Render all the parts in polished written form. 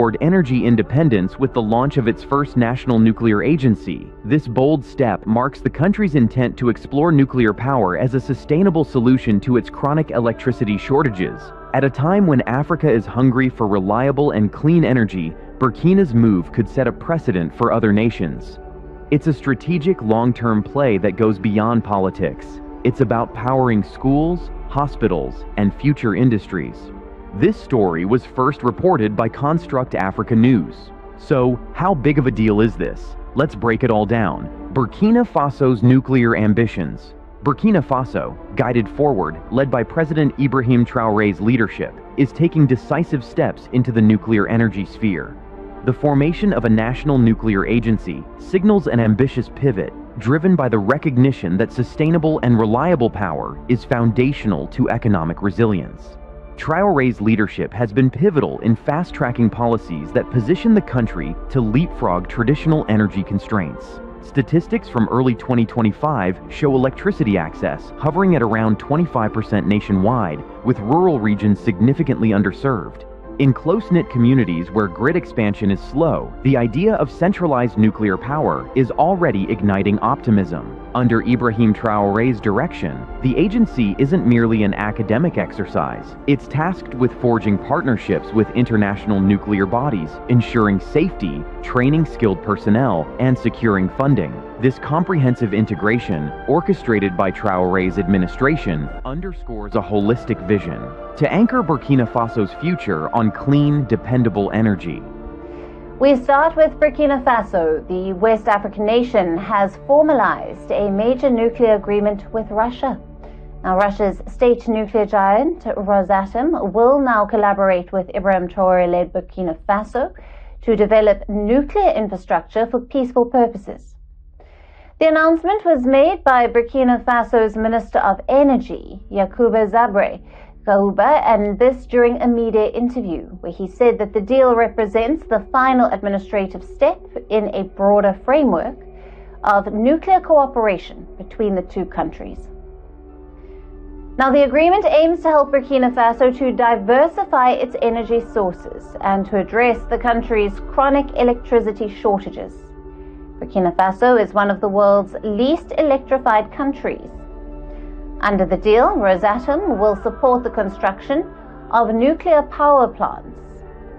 toward energy independence with the launch of its first national nuclear agency. This bold step marks the country's intent to explore nuclear power as a sustainable solution to its chronic electricity shortages. At a time when Africa is hungry for reliable and clean energy, Burkina's move could set a precedent for other nations. It's a strategic long-term play that goes beyond politics. It's about powering schools, hospitals, and future industries. This story was first reported by Construct Africa News. So, how big of a deal is this? Let's break it all down. Burkina Faso's nuclear ambitions. Burkina Faso, guided forward, led by President Ibrahim Traoré's leadership, is taking decisive steps into the nuclear energy sphere. The formation of a national nuclear agency signals an ambitious pivot, driven by the recognition that sustainable and reliable power is foundational to economic resilience. Traoré's leadership has been pivotal in fast-tracking policies that position the country to leapfrog traditional energy constraints. Statistics from early 2025 show electricity access hovering at around 25% nationwide, with rural regions significantly underserved. In close-knit communities where grid expansion is slow, the idea of centralized nuclear power is already igniting optimism. Under Ibrahim Traoré's direction, the agency isn't merely an academic exercise. It's tasked with forging partnerships with international nuclear bodies, ensuring safety, training skilled personnel, and securing funding. This comprehensive integration, orchestrated by Traoré's administration, underscores a holistic vision to anchor Burkina Faso's future on clean, dependable energy. We start with Burkina Faso. The West African nation has formalized a major nuclear agreement with Russia. Now, Russia's state nuclear giant, Rosatom, will now collaborate with Ibrahim Traoré-led Burkina Faso to develop nuclear infrastructure for peaceful purposes. The announcement was made by Burkina Faso's Minister of Energy, Yakuba Zabre Gahouba, and this during a media interview where he said that the deal represents the final administrative step in a broader framework of nuclear cooperation between the two countries. Now, the agreement aims to help Burkina Faso to diversify its energy sources and to address the country's chronic electricity shortages. Burkina Faso is one of the world's least electrified countries. Under the deal, Rosatom will support the construction of nuclear power plants,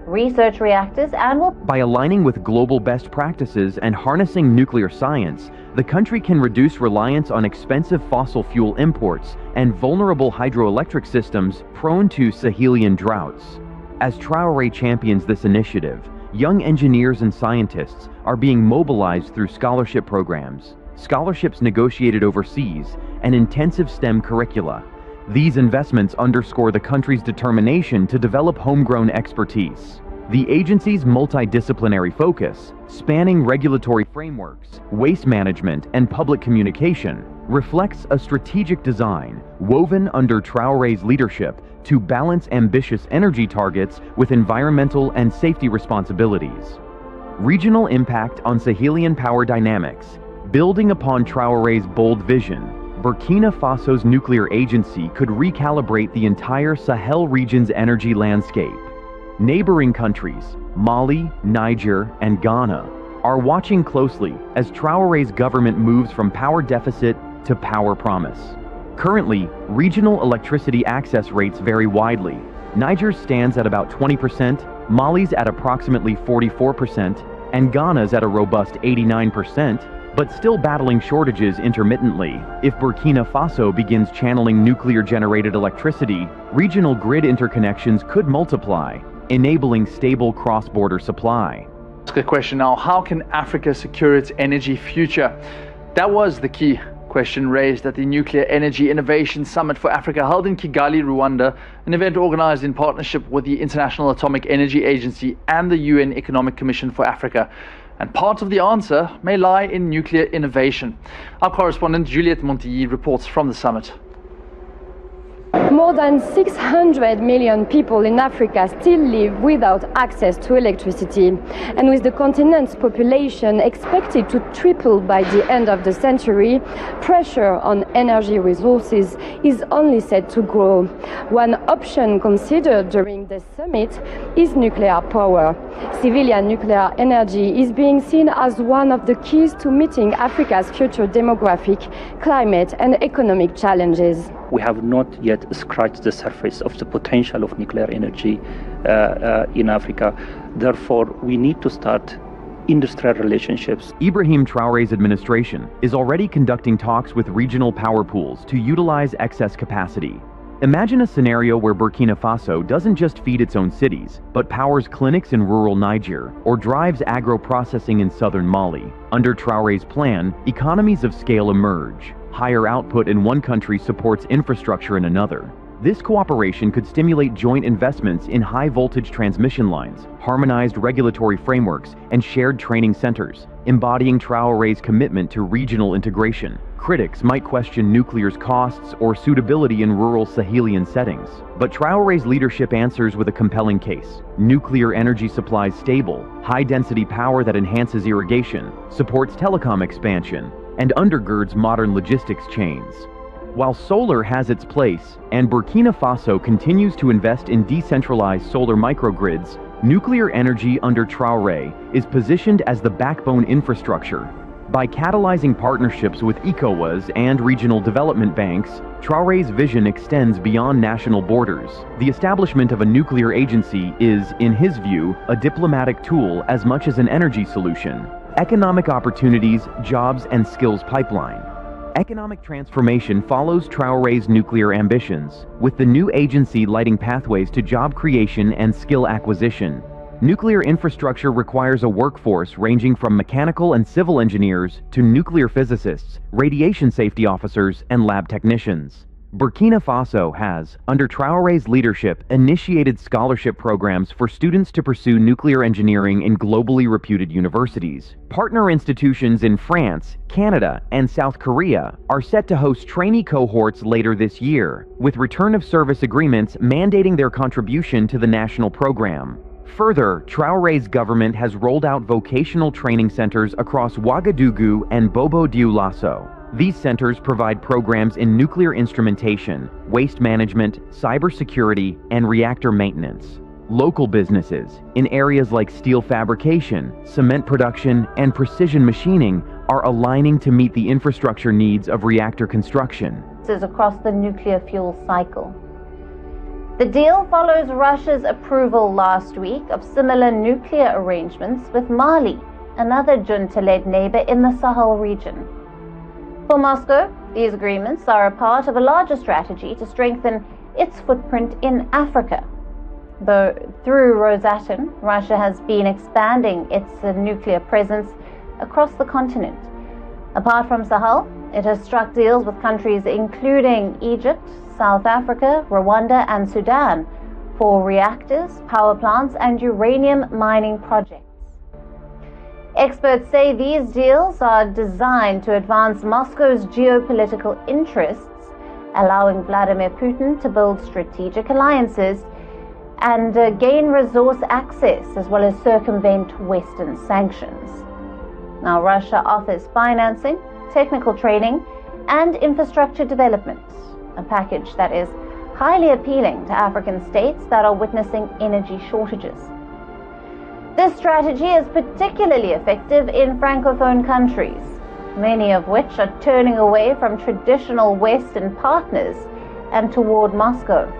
research reactors, and will... By aligning with global best practices and harnessing nuclear science, the country can reduce reliance on expensive fossil fuel imports and vulnerable hydroelectric systems prone to Sahelian droughts. As Traoré champions this initiative, young engineers and scientists are being mobilized through scholarship programs, scholarships negotiated overseas, and intensive STEM curricula. These investments underscore the country's determination to develop homegrown expertise. The agency's multidisciplinary focus, spanning regulatory frameworks, waste management, and public communication, reflects a strategic design woven under Traoré's leadership to balance ambitious energy targets with environmental and safety responsibilities. Regional impact on Sahelian power dynamics. Building upon Traoré's bold vision, Burkina Faso's nuclear agency could recalibrate the entire Sahel region's energy landscape. Neighboring countries, Mali, Niger, and Ghana, are watching closely as Traoré's government moves from power deficit to power promise. Currently, regional electricity access rates vary widely. Niger's stands at about 20%, Mali's at approximately 44%, and Ghana's at a robust 89%, but still battling shortages intermittently. If Burkina Faso begins channeling nuclear-generated electricity, regional grid interconnections could multiply, enabling stable cross-border supply. Ask a question now: how can Africa secure its energy future? That was the key question raised at the Nuclear Energy Innovation Summit for Africa held in Kigali, Rwanda, an event organized in partnership with the International Atomic Energy Agency and the UN Economic Commission for Africa. And part of the answer may lie in nuclear innovation. Our correspondent Juliette Montilly reports from the summit. More than 600 million people in Africa still live without access to electricity. And with the continent's population expected to triple by the end of the century, pressure on energy resources is only set to grow. One option considered during the summit is nuclear power. Civilian nuclear energy is being seen as one of the keys to meeting Africa's future demographic, climate and economic challenges. We have not yet scratched the surface of the potential of nuclear energy in Africa. Therefore, we need to start industrial relationships. Ibrahim Traoré's administration is already conducting talks with regional power pools to utilize excess capacity. Imagine a scenario where Burkina Faso doesn't just feed its own cities, but powers clinics in rural Niger or drives agro-processing in southern Mali. Under Traoré's plan, economies of scale emerge. Higher output in one country supports infrastructure in another. This cooperation could stimulate joint investments in high-voltage transmission lines, harmonized regulatory frameworks, and shared training centers, embodying Traoré's commitment to regional integration. Critics might question nuclear's costs or suitability in rural Sahelian settings, but Traoré's leadership answers with a compelling case. Nuclear energy supplies stable, high-density power that enhances irrigation, supports telecom expansion, and undergirds modern logistics chains. While solar has its place, and Burkina Faso continues to invest in decentralized solar microgrids, nuclear energy under Traoré is positioned as the backbone infrastructure. By catalyzing partnerships with ECOWAS and regional development banks, Traoré's vision extends beyond national borders. The establishment of a nuclear agency is, in his view, a diplomatic tool as much as an energy solution. Economic opportunities, jobs, and skills pipeline. Economic transformation follows Traoré's nuclear ambitions, with the new agency lighting pathways to job creation and skill acquisition. Nuclear infrastructure requires a workforce ranging from mechanical and civil engineers to nuclear physicists, radiation safety officers, and lab technicians. Burkina Faso has, under Traoré's leadership, initiated scholarship programs for students to pursue nuclear engineering in globally reputed universities. Partner institutions in France, Canada, and South Korea are set to host trainee cohorts later this year, with return of service agreements mandating their contribution to the national program. Further, Traoré's government has rolled out vocational training centers across Ouagadougou and Bobo-Dioulasso. These centers provide programs in nuclear instrumentation, waste management, cybersecurity, and reactor maintenance. Local businesses in areas like steel fabrication, cement production, and precision machining are aligning to meet the infrastructure needs of reactor construction. This is across the nuclear fuel cycle. The deal follows Russia's approval last week of similar nuclear arrangements with Mali, another junta-led neighbor in the Sahel region. For Moscow, these agreements are a part of a larger strategy to strengthen its footprint in Africa. Though through Rosatom, Russia has been expanding its nuclear presence across the continent. Apart from Sahel, it has struck deals with countries including Egypt, South Africa, Rwanda, and Sudan for reactors, power plants, and uranium mining projects. Experts say these deals are designed to advance Moscow's geopolitical interests, allowing Vladimir Putin to build strategic alliances and gain resource access, as well as circumvent Western sanctions. Now, Russia offers financing, technical training, and infrastructure development, a package that is highly appealing to African states that are witnessing energy shortages. This strategy is particularly effective in Francophone countries, many of which are turning away from traditional Western partners and toward Moscow.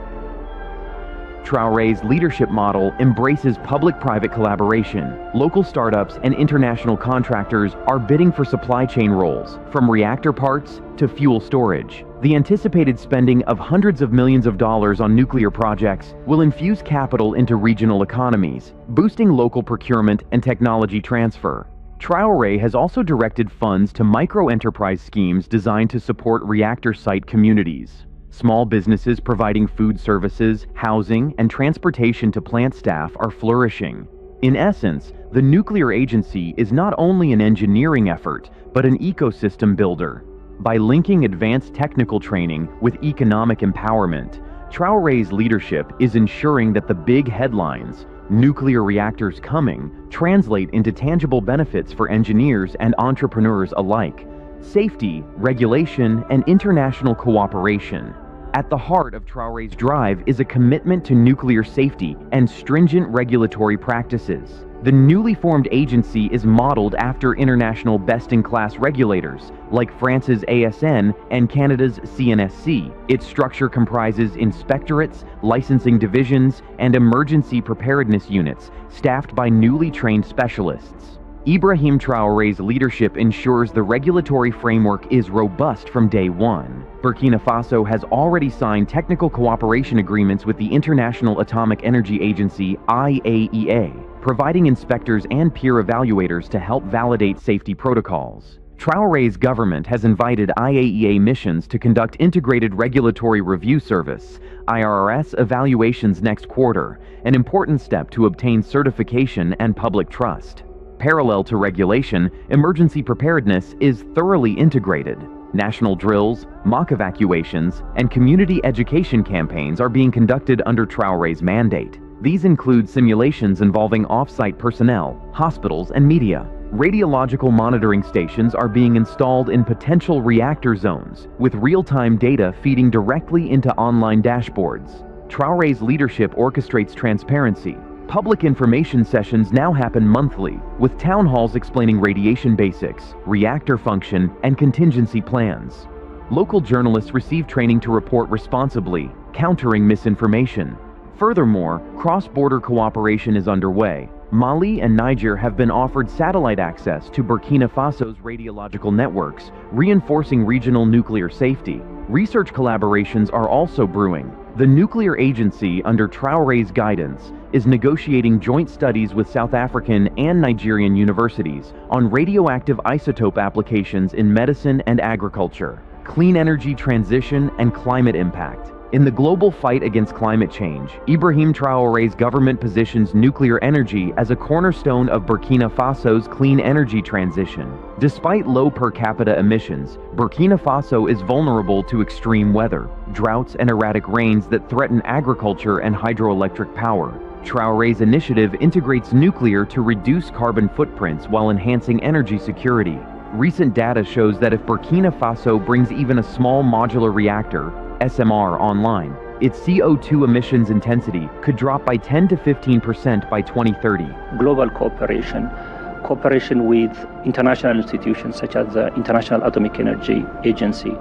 Traoré's leadership model embraces public-private collaboration. Local startups and international contractors are bidding for supply chain roles, from reactor parts to fuel storage. The anticipated spending of hundreds of millions of dollars on nuclear projects will infuse capital into regional economies, boosting local procurement and technology transfer. Traoré has also directed funds to micro-enterprise schemes designed to support reactor site communities. Small businesses providing food services, housing, and transportation to plant staff are flourishing. In essence, the nuclear agency is not only an engineering effort, but an ecosystem builder. By linking advanced technical training with economic empowerment, Traoré's leadership is ensuring that the big headlines, "nuclear reactors coming," translate into tangible benefits for engineers and entrepreneurs alike. Safety, regulation, and international cooperation. At the heart of Traoré's drive is a commitment to nuclear safety and stringent regulatory practices. The newly formed agency is modeled after international best-in-class regulators, like France's ASN and Canada's CNSC. Its structure comprises inspectorates, licensing divisions, and emergency preparedness units, staffed by newly trained specialists. Ibrahim Traoré's leadership ensures the regulatory framework is robust from day one. Burkina Faso has already signed technical cooperation agreements with the International Atomic Energy Agency, IAEA, providing inspectors and peer evaluators to help validate safety protocols. Traoré's government has invited IAEA missions to conduct Integrated Regulatory Review Service, IRRS, evaluations next quarter, an important step to obtain certification and public trust. Parallel to regulation, emergency preparedness is thoroughly integrated. National drills, mock evacuations, and community education campaigns are being conducted under Traoré's mandate. These include simulations involving off-site personnel, hospitals, and media. Radiological monitoring stations are being installed in potential reactor zones, with real-time data feeding directly into online dashboards. Traoré's leadership orchestrates transparency. Public information sessions now happen monthly, with town halls explaining radiation basics, reactor function, and contingency plans. Local journalists receive training to report responsibly, countering misinformation. Furthermore, cross-border cooperation is underway. Mali and Niger have been offered satellite access to Burkina Faso's radiological networks, reinforcing regional nuclear safety. Research collaborations are also brewing. The nuclear agency, under Traoré's guidance, is negotiating joint studies with South African and Nigerian universities on radioactive isotope applications in medicine and agriculture, clean energy transition, and climate impact. In the global fight against climate change, Ibrahim Traoré's government positions nuclear energy as a cornerstone of Burkina Faso's clean energy transition. Despite low per capita emissions, Burkina Faso is vulnerable to extreme weather, droughts, and erratic rains that threaten agriculture and hydroelectric power. Traoré's initiative integrates nuclear to reduce carbon footprints while enhancing energy security. Recent data shows that if Burkina Faso brings even a small modular reactor, SMR, online, its CO2 emissions intensity could drop by 10 to 15% by 2030. Global cooperation with international institutions such as the International Atomic Energy Agency.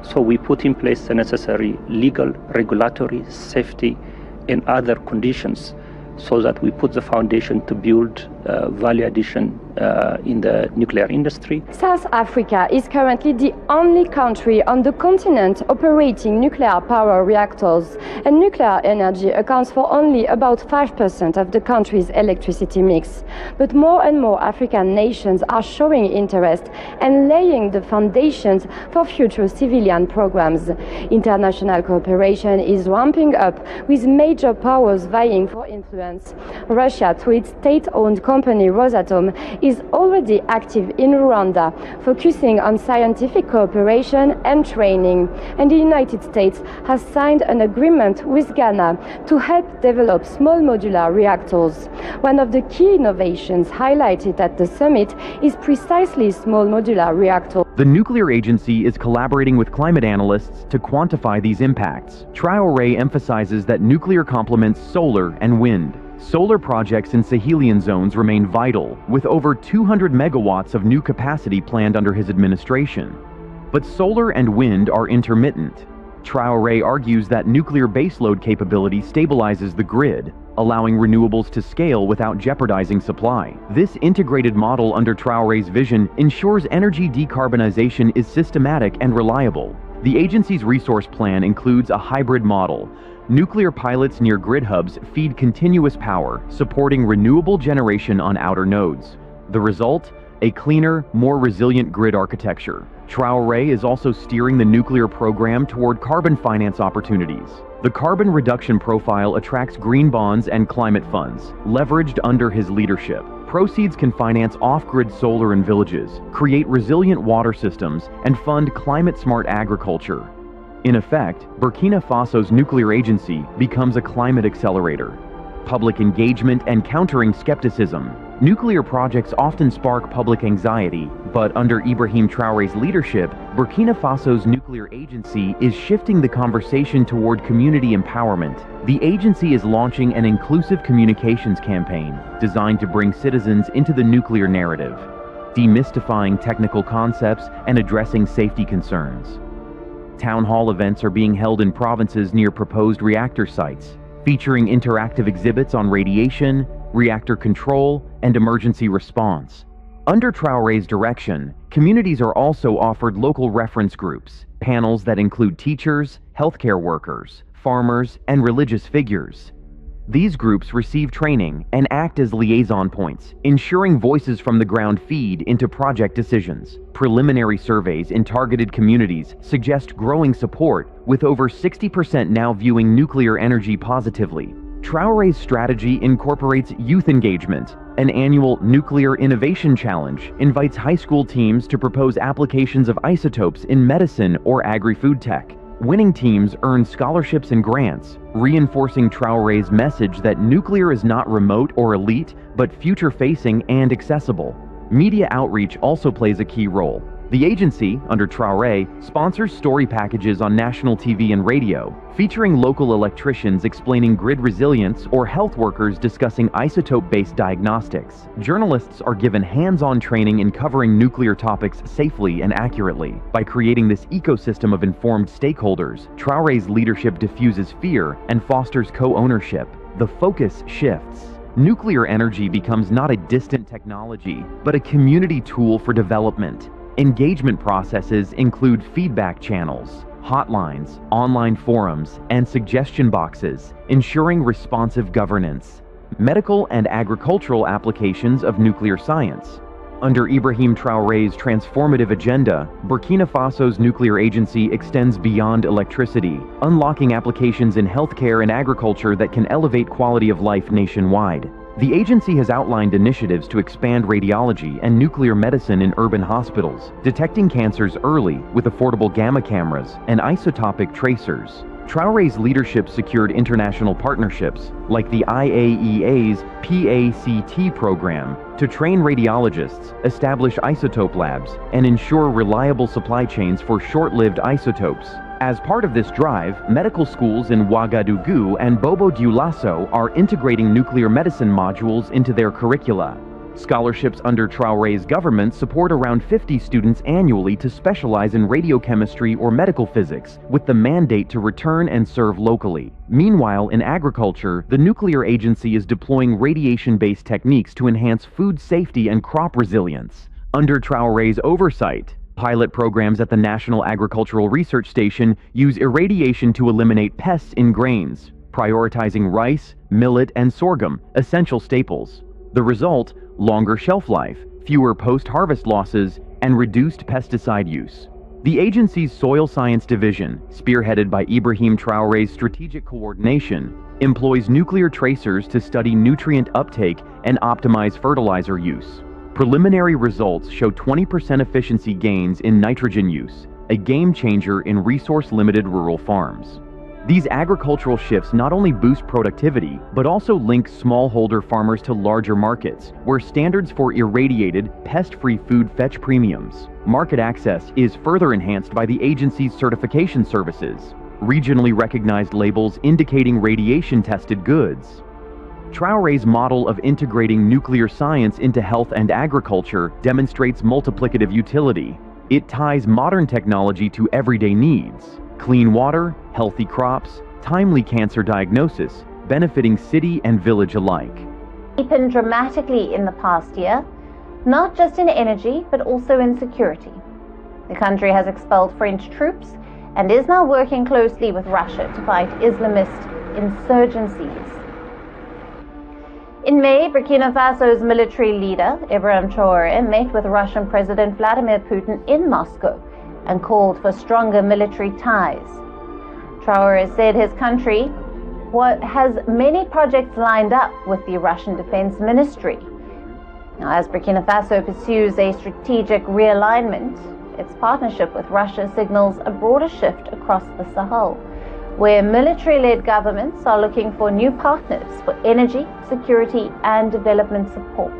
So we put in place the necessary legal, regulatory, safety, and other conditions so that we put the foundation to build value addition in the nuclear industry. South Africa is currently the only country on the continent operating nuclear power reactors, and nuclear energy accounts for only about 5% of the country's electricity mix. But more and more African nations are showing interest and laying the foundations for future civilian programs. International cooperation is ramping up, with major powers vying for influence. Russia, through its state-owned company Rosatom, is already active in Rwanda, focusing on scientific cooperation and training. And the United States has signed an agreement with Ghana to help develop small modular reactors. One of the key innovations highlighted at the summit is precisely small modular reactors. The nuclear agency is collaborating with climate analysts to quantify these impacts. Traoré emphasizes that nuclear complements solar and wind. Solar projects in Sahelian zones remain vital, with over 200 megawatts of new capacity planned under his administration. But solar and wind are intermittent. Traoré argues that nuclear baseload capability stabilizes the grid, allowing renewables to scale without jeopardizing supply. This integrated model under Traoré's vision ensures energy decarbonization is systematic and reliable. The agency's resource plan includes a hybrid model. Nuclear pilots near grid hubs feed continuous power, supporting renewable generation on outer nodes. The result? A cleaner, more resilient grid architecture. Traoré is also steering the nuclear program toward carbon finance opportunities. The carbon reduction profile attracts green bonds and climate funds, leveraged under his leadership. Proceeds can finance off-grid solar in villages, create resilient water systems, and fund climate-smart agriculture. In effect, Burkina Faso's nuclear agency becomes a climate accelerator. Public engagement and countering skepticism. Nuclear projects often spark public anxiety, but under Ibrahim Traoré's leadership, Burkina Faso's nuclear agency is shifting the conversation toward community empowerment. The agency is launching an inclusive communications campaign designed to bring citizens into the nuclear narrative, demystifying technical concepts and addressing safety concerns. Town hall events are being held in provinces near proposed reactor sites, featuring interactive exhibits on radiation, reactor control, and emergency response. Under Traoré's direction, communities are also offered local reference groups, panels that include teachers, healthcare workers, farmers, and religious figures. These groups receive training and act as liaison points, ensuring voices from the ground feed into project decisions. Preliminary surveys in targeted communities suggest growing support, with over 60% now viewing nuclear energy positively. Traoré's strategy incorporates youth engagement. An annual Nuclear Innovation Challenge invites high school teams to propose applications of isotopes in medicine or agri-food tech. Winning teams earn scholarships and grants, reinforcing Traoré's message that nuclear is not remote or elite, but future-facing and accessible. Media outreach also plays a key role. The agency, under Traoré, sponsors story packages on national TV and radio, featuring local electricians explaining grid resilience or health workers discussing isotope-based diagnostics. Journalists are given hands-on training in covering nuclear topics safely and accurately. By creating this ecosystem of informed stakeholders, Traoré's leadership diffuses fear and fosters co-ownership. The focus shifts. Nuclear energy becomes not a distant technology, but a community tool for development. Engagement processes include feedback channels, hotlines, online forums, and suggestion boxes, ensuring responsive governance. Medical and agricultural applications of nuclear science. Under Ibrahim Traoré's transformative agenda, Burkina Faso's nuclear agency extends beyond electricity, unlocking applications in healthcare and agriculture that can elevate quality of life nationwide. The agency has outlined initiatives to expand radiology and nuclear medicine in urban hospitals, detecting cancers early with affordable gamma cameras and isotopic tracers. Traoré's leadership secured international partnerships, like the IAEA's PACT program, to train radiologists, establish isotope labs, and ensure reliable supply chains for short-lived isotopes. As part of this drive, medical schools in Ouagadougou and Bobo-Dioulasso are integrating nuclear medicine modules into their curricula. Scholarships under Traoré's government support around 50 students annually to specialize in radiochemistry or medical physics, with the mandate to return and serve locally. Meanwhile, in agriculture, the nuclear agency is deploying radiation-based techniques to enhance food safety and crop resilience. Under Traoré's oversight, pilot programs at the National Agricultural Research Station use irradiation to eliminate pests in grains, prioritizing rice, millet, and sorghum, essential staples. The result: longer shelf life, fewer post-harvest losses, and reduced pesticide use. The agency's Soil Science Division, spearheaded by Ibrahim Traoré's strategic coordination, employs nuclear tracers to study nutrient uptake and optimize fertilizer use. Preliminary results show 20% efficiency gains in nitrogen use, a game changer in resource-limited rural farms. These agricultural shifts not only boost productivity, but also link smallholder farmers to larger markets, where standards for irradiated, pest-free food fetch premiums. Market access is further enhanced by the agency's certification services, regionally recognized labels indicating radiation-tested goods. Traoré's model of integrating nuclear science into health and agriculture demonstrates multiplicative utility. It ties modern technology to everyday needs: clean water, healthy crops, timely cancer diagnosis, benefiting city and village alike. Deepened dramatically in the past year, not just in energy, but also in security. The country has expelled French troops and is now working closely with Russia to fight Islamist insurgencies. In May, Burkina Faso's military leader, Ibrahim Traoré, met with Russian President Vladimir Putin in Moscow and called for stronger military ties. Traoré said his country has many projects lined up with the Russian Defense Ministry. Now, as Burkina Faso pursues a strategic realignment, its partnership with Russia signals a broader shift across the Sahel, where military-led governments are looking for new partners for energy, security, and development support.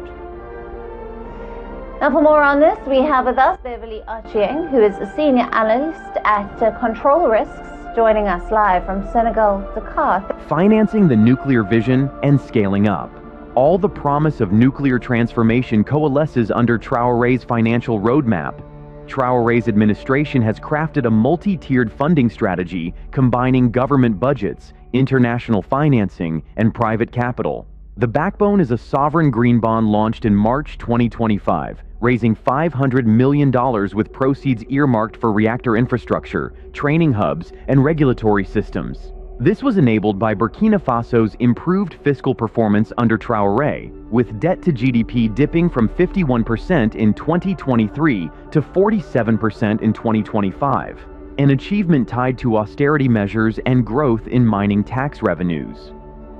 Now, for more on this, we have with us Beverly Ochieng, who is a senior analyst at Control Risks, joining us live from Senegal, Dakar. Financing the nuclear vision and scaling up. All the promise of nuclear transformation coalesces under Traoré's financial roadmap. Traoré's administration has crafted a multi-tiered funding strategy combining government budgets, international financing, and private capital. The backbone is a sovereign green bond launched in March 2025, raising $500 million with proceeds earmarked for reactor infrastructure, training hubs, and regulatory systems. This was enabled by Burkina Faso's improved fiscal performance under Traoré, with debt to GDP dipping from 51% in 2023 to 47% in 2025, an achievement tied to austerity measures and growth in mining tax revenues.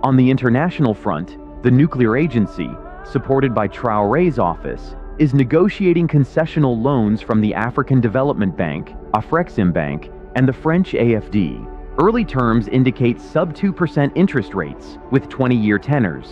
On the international front, the nuclear agency, supported by Traoré's office, is negotiating concessional loans from the African Development Bank, Afreximbank, and the French AFD. Early terms indicate sub-2% interest rates, with 20-year tenors.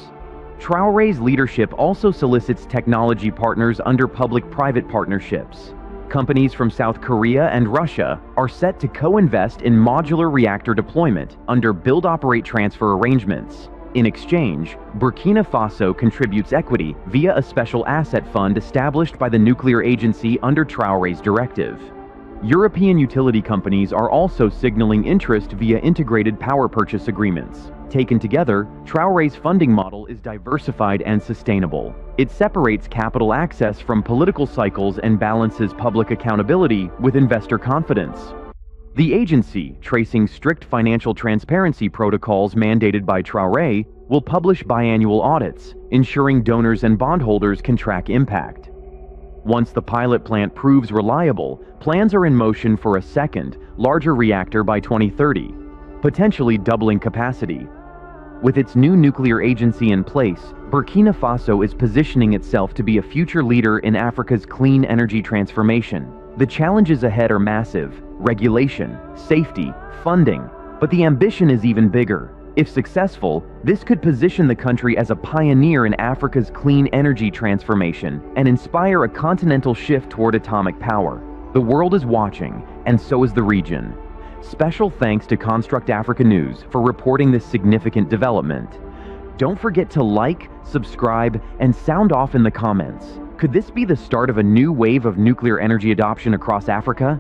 Traoré's leadership also solicits technology partners under public-private partnerships. Companies from South Korea and Russia are set to co-invest in modular reactor deployment under build-operate-transfer arrangements. In exchange, Burkina Faso contributes equity via a special asset fund established by the nuclear agency under Traoré's directive. European utility companies are also signaling interest via integrated power purchase agreements. Taken together, Traoré's funding model is diversified and sustainable. It separates capital access from political cycles and balances public accountability with investor confidence. The agency, tracing strict financial transparency protocols mandated by Traoré, will publish biannual audits, ensuring donors and bondholders can track impact. Once the pilot plant proves reliable, plans are in motion for a second, larger reactor by 2030, potentially doubling capacity. With its new nuclear agency in place, Burkina Faso is positioning itself to be a future leader in Africa's clean energy transformation. The challenges ahead are massive: regulation, safety, funding, but the ambition is even bigger. If successful, this could position the country as a pioneer in Africa's clean energy transformation and inspire a continental shift toward atomic power. The world is watching, and so is the region. Special thanks to Construct Africa News for reporting this significant development. Don't forget to like, subscribe, and sound off in the comments. Could this be the start of a new wave of nuclear energy adoption across Africa?